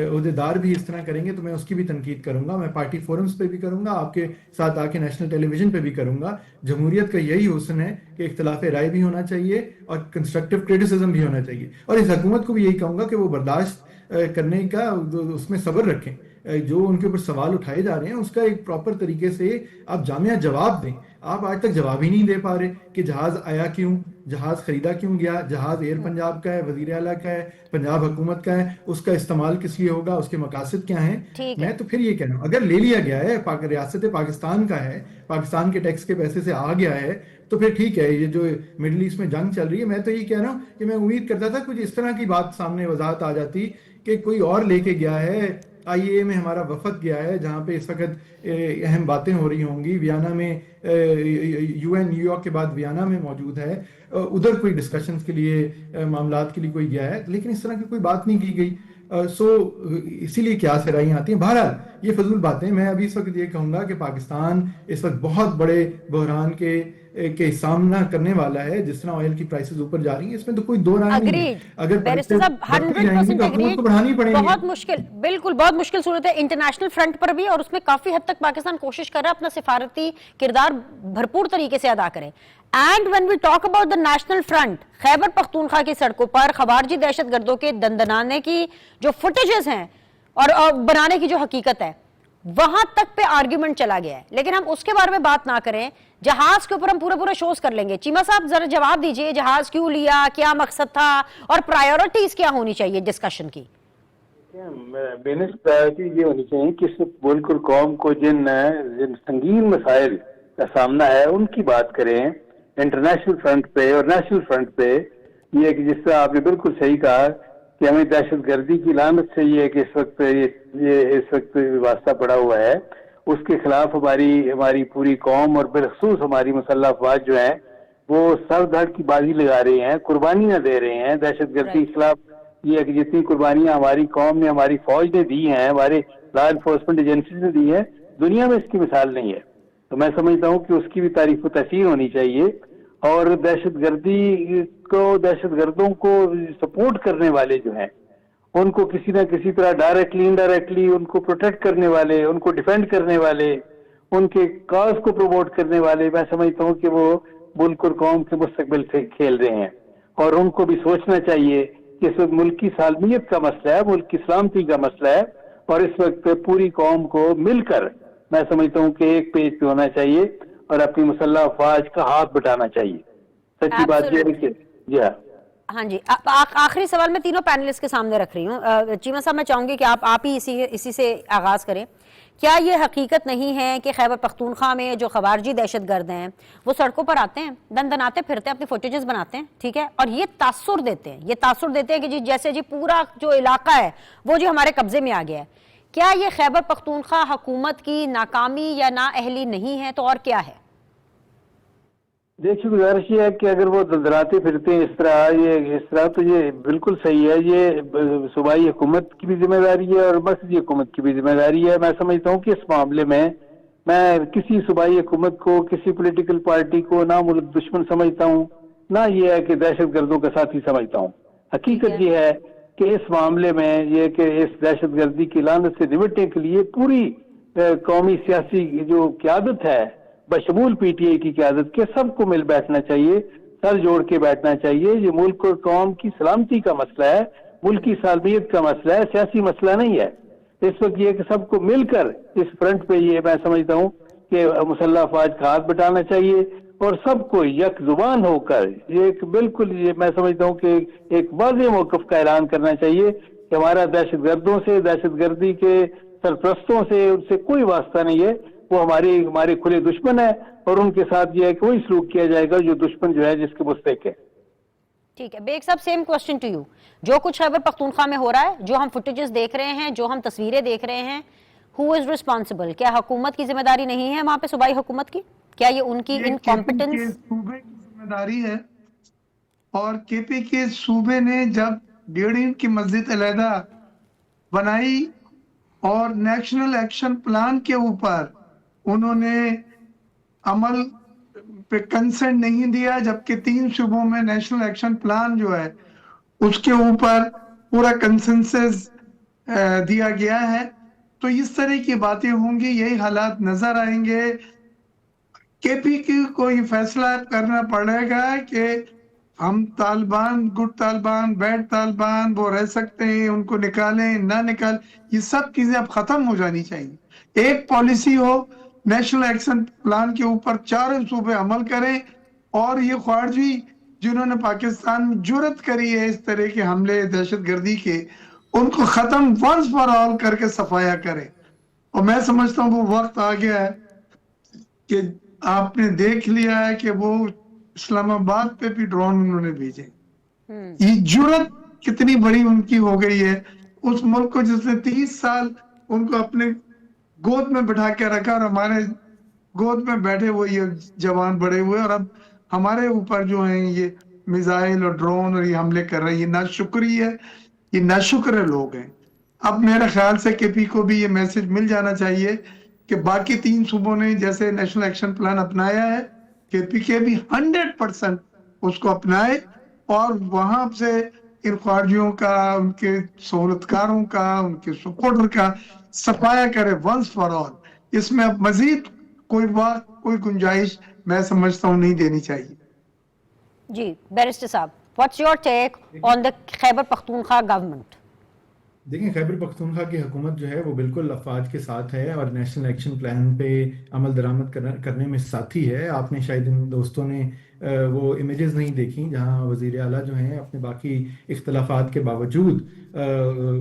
ओहदेदार भी इस तरह करेंगे तो मैं उसकी भी तनकीद करूंगा, मैं पार्टी फोरम्स पे भी करूंगा, आपके साथ आके नेशनल टेलीविजन पे भी करूंगा। जमहूरियत का यही हुस्न है कि इख्तिलाफ राय भी होना चाहिए और कंस्ट्रक्टिव क्रिटिसिज्म भी होना चाहिए, और इस हुकूमत को भी यही कहूंगा कि वो बर्दाश्त करने का उसमें सब्र रखें। जो उनके ऊपर सवाल उठाए जा रहे हैं उसका एक प्रॉपर तरीके से आप जामिया जवाब दें। आप आज तक जवाब ही नहीं दे पा रहे कि जहाज आया क्यों, जहाज खरीदा क्यों गया, जहाज एयर पंजाब का है, वजीर आला का है, पंजाब हुकूमत का है, उसका इस्तेमाल किस लिए होगा, उसके मकासद क्या हैं। मैं तो फिर ये कह रहा हूँ अगर ले लिया गया है, रियासत पाकिस्तान का है, पाकिस्तान के टैक्स के पैसे से आ गया है तो फिर ठीक है। ये जो मिडिल ईस्ट में जंग चल रही है, मैं तो ये कह रहा हूँ कि मैं उम्मीद करता था कुछ इस तरह की बात सामने वजाहत आ जाती कि कोई और लेके गया है, IAEA में हमारा वफद गया है जहाँ पे इस वक्त अहम बातें हो रही होंगी, वियना में UN न्यूयॉर्क के बाद वियना में मौजूद है, उधर कोई डिस्कशंस के लिए मामलात के लिए कोई गया है, लेकिन इस तरह की कोई बात नहीं की गई। इसीलिए क्या सराहियां आती हैं। बहरहाल ये फजूल बातें। मैं अभी इस वक्त ये कहूंगा कि पाकिस्तान इस वक्त बहुत बड़े बहरान के सामना करने वाला है। जिस तरह ऑयल की प्राइसेस ऊपर जा रही हैं, इसमें तो कोई दो राय नहीं है। अगर बैरिस्टर साहब 100% एग्रीड, बढ़ानी पड़ेगी। बहुत मुश्किल, बिल्कुल बहुत मुश्किल सूरत है इंटरनेशनल फ्रंट पर भी, और उसमें काफी हद तक पाकिस्तान कोशिश कर रहा है अपना सिफारती किरदार भरपूर तरीके से अदा करें। And when we talk about the national front, Khyber Pakhtunkhwa की सड़कों पर खवारजी दहशतगर्दों के दंदनाने की जो फुटेजेस हैं और बनाने की जो हकीकत है, वहां तक पे आर्ग्यूमेंट चला गया है। लेकिन हम उसके बारे में बात ना करें, जहाज के ऊपर हम पूरे शोज कर लेंगे। चीमा साहब जरा जवाब दीजिए, जहाज क्यों लिया, क्या मकसद था और प्रायोरिटीज क्या होनी चाहिए डिस्कशन की? बेनिस प्रायोरिटी ये होनी चाहिए कि इस मुल्क और कौम को जिन संगीन मसाइल का सामना है उनकी बात करें इंटरनेशनल फ्रंट पे और नेशनल फ्रंट पे। ये कि जिस तरह आपने बिल्कुल सही कहा कि हमें दहशतगर्दी की लानत से ये कि इस वक्त वास्ता पड़ा हुआ है, उसके खिलाफ हमारी पूरी कौम और बिलखसूस हमारी मुसल्लह अफवाज जो है वो सर धड़ की बाजी लगा रहे हैं, कुर्बानियां दे रहे हैं दहशतगर्दी के खिलाफ। ये है कि जितनी कुर्बानियां हमारी कौम ने, हमारी फौज ने दी हैं, हमारे लॉ एनफोर्समेंट एजेंसीज ने दी है, दुनिया में इसकी मिसाल नहीं है। तो मैं समझता हूँ कि उसकी भी तारीफ व तहसीन होनी चाहिए। और दहशतगर्दों को सपोर्ट करने वाले जो हैं उनको किसी ना किसी तरह डायरेक्टली इनडायरेक्टली उनको प्रोटेक्ट करने वाले, उनको डिफेंड करने वाले, उनके काज को प्रमोट करने वाले, मैं समझता हूँ कि वो मुल्क और कौम के मुस्तकबिल से खेल रहे हैं। और उनको भी सोचना चाहिए कि इस वक्त मुल्क की सालमियत का मसला है, मुल्क की सलामती का मसला है, और इस वक्त पूरी कौम को मिलकर मैं समझता हूँ कि एक पेज पे होना चाहिए और अपनी मुसल्लह अफवाज का हाथ बटाना चाहिए। सच्ची बात ये है कि जी हाँ जी। आखिरी सवाल मैं तीनों पैनलिस्ट के सामने रख रही हूँ। चीमा साहब मैं चाहूंगी कि आप ही इसी से आगाज करें। क्या ये हकीकत नहीं है कि खैबर पख्तूनख्वा में जो खवारजी दहशतगर्द हैं वो सड़कों पर आते हैं, दंदनाते फिरते हैं, अपनी फुटेजेस बनाते हैं, ठीक है, और ये तासुर देते हैं कि जी जैसे जी पूरा जो इलाका है वो जी हमारे कब्जे में आ गया है। क्या ये खैबर पख्तूनख्वा हुकूमत की नाकामी या नाअहली नहीं है तो और क्या है? देखिए, गुजारिश ये है कि अगर वो दंदनाते फिरते हैं इस तरह तो ये बिल्कुल सही है। ये सूबाई हुकूमत की भी जिम्मेदारी है और मर्कजी हुकूमत की भी जिम्मेदारी है। मैं समझता हूँ कि इस मामले में मैं किसी सूबाई हुकूमत को, किसी पॉलिटिकल पार्टी को ना मुल्क दुश्मन समझता हूँ, ना ये है कि दहशतगर्दों का साथी समझता हूँ। हकीकत ये है कि इस मामले में ये कि इस दहशतगर्दी की लानत से निपटने के लिए पूरी कौमी सियासी जो क़यादत है बशमूल PTI की क़यादत के सबको मिल बैठना चाहिए, सर जोड़ के बैठना चाहिए। ये मुल्क और कौम की सलामती का मसला है, ملکی سالمیت کا مسئلہ ہے, سیاسی مسئلہ نہیں ہے. اس وقت یہ کہ سب کو مل کر اس فرنٹ پہ یہ میں سمجھتا ہوں کہ مسلح افواج کا ہاتھ بٹانا چاہیے اور سب کو یک زبان ہو کر یہ ایک بالکل یہ میں سمجھتا ہوں کہ ایک واضح موقف کا اعلان کرنا چاہیے کہ ہمارا دہشت گردوں سے, دہشت گردی کے سرپرستوں سے, ان سے کوئی واسطہ نہیں ہے. وہ ہمارے کھلے دشمن ہے اور ان کے ساتھ یہ ہے کہ وہی سلوک کیا جائے گا جو دشمن جو ہے جس کے مستحق ہے. ٹھیک ہے بیگ صاحب, سیم کوسچن ٹو یو. جو کچھ خیبر پختونخوا میں ہو رہا ہے, جو ہم فوٹیجز دیکھ رہے ہیں, جو ہم تصویریں دیکھ رہے ہیں, ہو از ریسپانسبل؟ کیا حکومت کی ذمہ داری نہیں ہے وہاں پہ, صوبائی حکومت کی؟ کیا یہ ان کی انکمپٹنس صوبے کی ذمہ داری ہے؟ اور کے پی کے صوبے نے جب ڈیڑھ کی مسجد علیحدہ بنائی اور نیشنل ایکشن پلان کے اوپر انہوں نے عمل پہ کنسنٹ نہیں دیا, جبکہ 3 صوبوں میں نیشنل ایکشن پلان جو ہے اس کے اوپر پورا کنسنسس دیا گیا ہے. تو اس طرح کی باتیں ہوں گی, یہی حالات نظر آئیں گے. کے پی کی کو یہ فیصلہ کرنا پڑے گا کہ ہم طالبان, گڈ طالبان, بیڈ طالبان, وہ رہ سکتے ہیں, ان کو نکالیں نہ نکال, یہ سب چیزیں اب ختم ہو جانی چاہیے. ایک پالیسی ہو, نیشنل ایکشن پلان کے اوپر 4 صوبے عمل کریں, اور یہ خارجی جنہوں نے پاکستان میں جرت کری ہے اس طرح کے حملے دہشت گردی کے, ان کو ختم ونس فار آل کر کے صفایا کریں. اور میں سمجھتا ہوں وہ وقت آ گیا ہے کہ آپ نے دیکھ لیا ہے کہ وہ اسلام آباد پہ بھی ڈرون انہوں نے بھیجے. یہ جرت کتنی بڑی ان کی ہو گئی ہے. اس ملک کو جس نے 30 سال ان کو اپنے گود میں بٹھا کے رکھا, اور ہمارے گود میں بیٹھے ہوئے یہ جوان بڑے ہوئے, اور اب ہمارے اوپر جو ہیں یہ میزائل اور ڈرون اور یہ حملے کر رہے ہیں. یہ ناشکری ہے, یہ ناشکر لوگ ہیں. اب میرے خیال سے کے پی کو بھی یہ میسج مل جانا چاہیے کہ باقی 3 صوبوں نے جیسے نیشنل ایکشن پلان اپنایا ہے, کے پی کے بھی 100% اس کو اپنائے, اور وہاں سے ان خارجیوں کا, ان کے سہولتکاروں کا, ان کے سپورٹر کا صفایا کرے ونس فار آل. اس میں اب مزید کوئی وقت, کوئی گنجائش میں سمجھتا ہوں نہیں دینی چاہیے. جی بیرسٹر صاحب, what's your take on the Khyber Pakhtunkhwa government? دیکھیں, خیبر پختونخوا کی حکومت جو ہے وہ بالکل افواج کے ساتھ ہے اور نیشنل ایکشن پلان پہ عمل درآمد کرنے میں ساتھی ہے. آپ نے شاید ان دوستوں نے وہ امیجز نہیں دیکھی جہاں وزیر اعلیٰ جو ہیں اپنے باقی اختلافات کے باوجود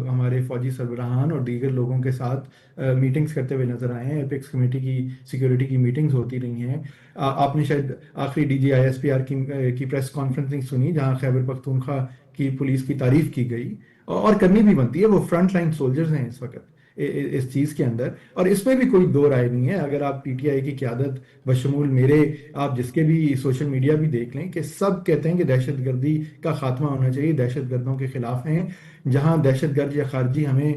ہمارے فوجی سربراہان اور دیگر لوگوں کے ساتھ میٹنگز کرتے ہوئے نظر آئے ہیں. ایپیکس کمیٹی کی سیکیورٹی کی میٹنگز ہوتی رہی ہیں. آپ نے شاید آخری D G I S P R کی پریس کانفرنسنگ سنی جہاں خیبر پختونخوا کی پولیس کی تعریف کی گئی, اور کرنی بھی بنتی ہے. وہ فرنٹ لائن سولجرز ہیں اس وقت اس چیز کے اندر, اور اس میں بھی کوئی دو رائے نہیں ہے. اگر آپ پی ٹی آئی کی قیادت بشمول میرے, آپ جس کے بھی سوشل میڈیا بھی دیکھ لیں کہ سب کہتے ہیں کہ دہشت گردی کا خاتمہ ہونا چاہیے, دہشت گردوں کے خلاف ہیں. جہاں دہشت گرد یا خارجی ہمیں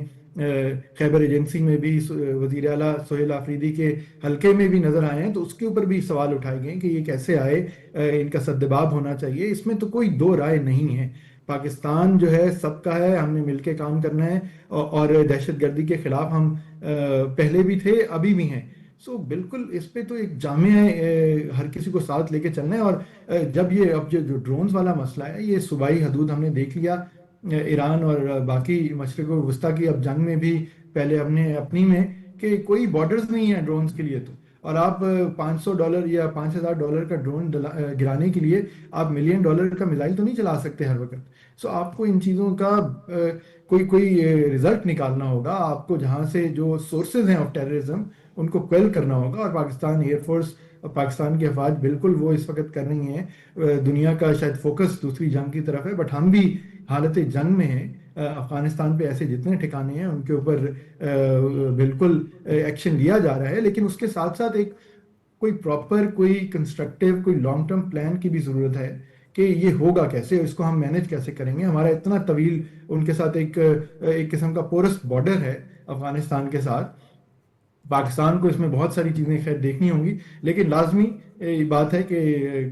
خیبر ایجنسی میں بھی وزیر اعلیٰ سہیل آفریدی کے حلقے میں بھی نظر آئے ہیں, تو اس کے اوپر بھی سوال اٹھائے گئے کہ یہ کیسے آئے, ان کا سدباب ہونا چاہیے. اس میں تو کوئی دو رائے نہیں ہے. پاکستان جو ہے سب کا ہے, ہم نے مل کے کام کرنا ہے, اور دہشت گردی کے خلاف ہم پہلے بھی تھے, ابھی بھی ہیں. سو بالکل اس پہ تو ایک جامع ہے, ہر کسی کو ساتھ لے کے چلنا ہے. اور جب یہ اب جو ڈرونز والا مسئلہ ہے, یہ صوبائی حدود ہم نے دیکھ لیا, ایران اور باقی مشرق وسطیٰ کی اب جنگ میں بھی پہلے ہم نے اپنی میں کہ کوئی بارڈرز نہیں ہیں ڈرونز کے لیے. تو اور آپ $500 یا $5000 کا ڈرون گرانے کے لیے آپ $1 ملین کا میزائل تو نہیں چلا سکتے ہر وقت. سو آپ کو ان چیزوں کا کوئی رزلٹ نکالنا ہوگا. آپ کو جہاں سے جو سورسز ہیں آف ٹیررزم ان کو کویل کرنا ہوگا, اور پاکستان ایئر فورس اور پاکستان کی افواج بالکل وہ اس وقت کر رہی ہیں. دنیا کا شاید فوکس دوسری جنگ کی طرف ہے, بٹ ہم بھی حالت جنگ میں ہیں. افغانستان پہ ایسے جتنے ٹھکانے ہیں ان کے اوپر بالکل ایکشن لیا جا رہا ہے, لیکن اس کے ساتھ ساتھ ایک کوئی پراپر, کوئی کنسٹرکٹیو, کوئی لانگ ٹرم پلان کی بھی ضرورت ہے کہ یہ ہوگا کیسے, اس کو ہم مینج کیسے کریں گے. ہمارا اتنا طویل ان کے ساتھ ایک قسم کا پورس بارڈر ہے افغانستان کے ساتھ. پاکستان کو اس میں بہت ساری چیزیں خیر دیکھنی ہوں گی, لیکن لازمی بات ہے کہ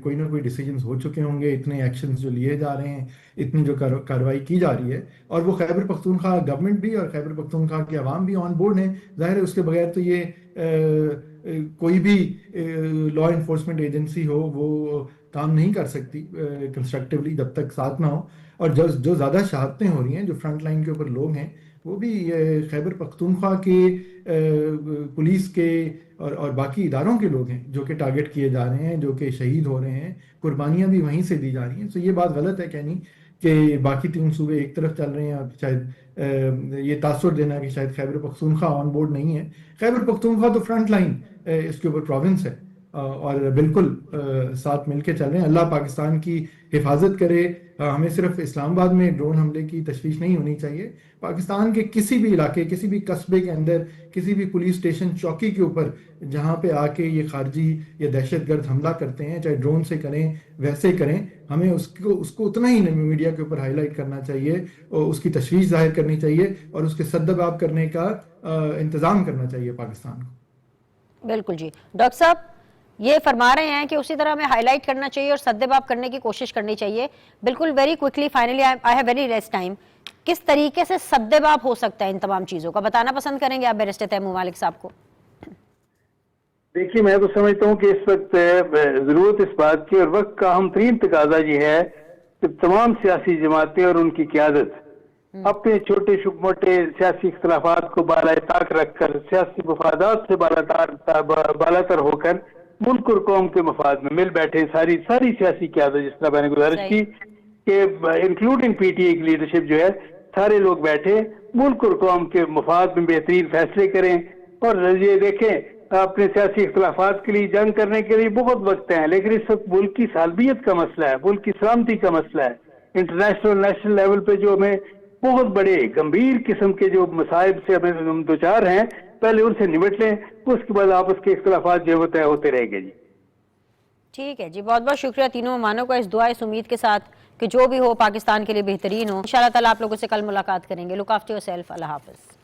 کوئی نہ کوئی ڈیسیجنز ہو چکے ہوں گے, اتنے ایکشنز جو لیے جا رہے ہیں, اتنی جو کارروائی کی جا رہی ہے, اور وہ خیبر پختونخوا گورنمنٹ بھی اور خیبر پختونخوا کے عوام بھی آن بورڈ ہیں. ظاہر ہے اس کے بغیر تو یہ کوئی بھی لا انفورسمنٹ ایجنسی ہو وہ کام نہیں کر سکتی کنسٹرکٹیولی جب تک ساتھ نہ ہو. اور جو زیادہ شہادتیں ہو رہی ہیں، جو فرنٹ لائن کے اوپر لوگ ہیں، وہ بھی خیبر پختونخوا کے پولیس کے اور باقی اداروں کے لوگ ہیں جو کہ ٹارگٹ کیے جا رہے ہیں، جو کہ شہید ہو رہے ہیں، قربانیاں بھی وہیں سے دی جا رہی ہیں. تو یہ بات غلط ہے کہنی کہ باقی 3 صوبے ایک طرف چل رہے ہیں، اور شاید یہ تاثر دینا کہ شاید خیبر پختونخوا آن بورڈ نہیں ہے. خیبر پختونخوا تو فرنٹ لائن اس کے اوپر پروونس ہے، اور بالکل ساتھ مل کے چل رہے ہیں. اللہ پاکستان کی حفاظت کرے. ہمیں صرف اسلام آباد میں ڈرون حملے کی تشویش نہیں ہونی چاہیے. پاکستان کے کسی بھی علاقے، کسی بھی قصبے کے اندر، کسی بھی پولیس اسٹیشن چوکی کے اوپر جہاں پہ آ کے یہ خارجی یا دہشت گرد حملہ کرتے ہیں، چاہے ڈرون سے کریں ویسے کریں، ہمیں اس کو اتنا ہی میڈیا کے اوپر ہائی لائٹ کرنا چاہیے، اور اس کی تشویش ظاہر کرنی چاہیے، اور اس کے سدباب کرنے کا انتظام کرنا چاہیے پاکستان کو. بالکل جی. ڈاکٹر صاحب یہ فرما رہے ہیں کہ اسی طرح ہمیں ہائی لائٹ کرنا چاہیے اور سدباب کرنے کی کوشش کرنی چاہیے. بالکل very quickly, finally I have very less time. کس طریقے سے سدباب ہو سکتا ہے ان تمام چیزوں کا، بتانا پسند کریں گے آپ بیرسٹر تیمور مالک صاحب کو؟ دیکھیے، میں تو سمجھتا ہوں کہ اس وقت ضرورت اس بات کی، اور وقت کا اہم ترین تقاضا یہ ہے کہ تمام سیاسی جماعتیں اور ان کی قیادت اپنے چھوٹے موٹے سیاسی اختلافات کو بالائے طاق رکھ کر، سیاسی مفادات سے بالاتر ہو کر ملک اور قوم کے مفاد میں مل بیٹھے. ساری سیاسی قیادت، جس طرح میں نے گزارش کی کہ انکلوڈنگ پی ٹی اے کی لیڈرشپ جو ہے، سارے لوگ بیٹھے ملک اور قوم کے مفاد میں بہترین فیصلے کریں. اور یہ دیکھیں، اپنے سیاسی اختلافات کے لیے، جنگ کرنے کے لیے بہت وقت ہے، لیکن اس وقت ملک کی سالمیت کا مسئلہ ہے، ملک کی سلامتی کا مسئلہ ہے. انٹرنیشنل نیشنل لیول پہ جو ہمیں بہت بڑے گمبھیر قسم کے جو مصائب سے ہمیں دوچار ہیں، پہلے ان سے نمٹ لیں، اس کے بعد آپس کے اختلافات جو طے ہوتے رہیں گے. جی ٹھیک ہے جی، بہت بہت شکریہ تینوں مہمانوں کا، اس دعا اس امید کے ساتھ کہ جو بھی ہو پاکستان کے لیے بہترین ہو. انشاءاللہ تعالیٰ آپ لوگوں سے کل ملاقات کریں گے. Look after yourself. اللہ حافظ.